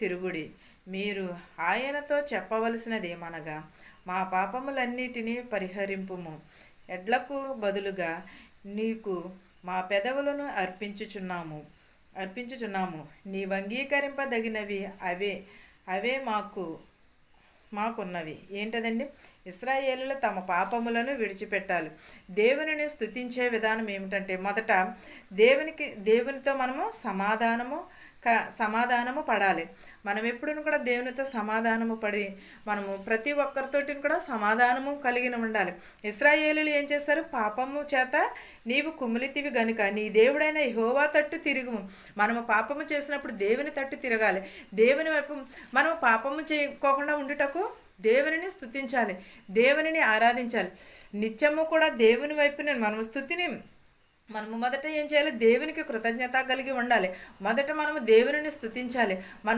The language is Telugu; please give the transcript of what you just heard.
తిరుగుడి. మీరు ఆయనతో చెప్పవలసినదేమనగా, మా పాపములన్నిటినీ పరిహరింపుము. ఎడ్లకు బదులుగా నీకు మా పెదవులను అర్పించుచున్నాము. నీవు అంగీకరింపదగినవి అవే అవే మాకున్నవి. ఏంటదండి? ఇశ్రాయేలులు తమ పాపములను విడిచిపెట్టాలి. దేవునిని స్తుతించే విధానం ఏమిటంటే, మొదట దేవునితో మనము సమాధానము పడాలి. మనం ఎప్పుడూ కూడా దేవునితో సమాధానము పడి మనము ప్రతి ఒక్కరితోటి కూడా సమాధానము కలిగి ఉండాలి. ఇశ్రాయేలులు ఏం చేస్తారు? పాపము చేత నీవు కుమిలితివి గనుక నీ దేవుడైన యెహోవా తట్టు తిరుగుము. మనము పాపము చేసినప్పుడు దేవుని తట్టు తిరగాలి. దేవుని వైపు మనము పాపము చేయకోకుండా ఉండుటకు దేవునిని స్తుతించాలి, దేవునిని ఆరాధించాలి. నిత్యము కూడా దేవుని వైపునే మనము మొదట ఏం చేయాలి? దేవునికి కృతజ్ఞత కలిగి ఉండాలి. మొదట మనము దేవునిని స్తుతించాలి. మనము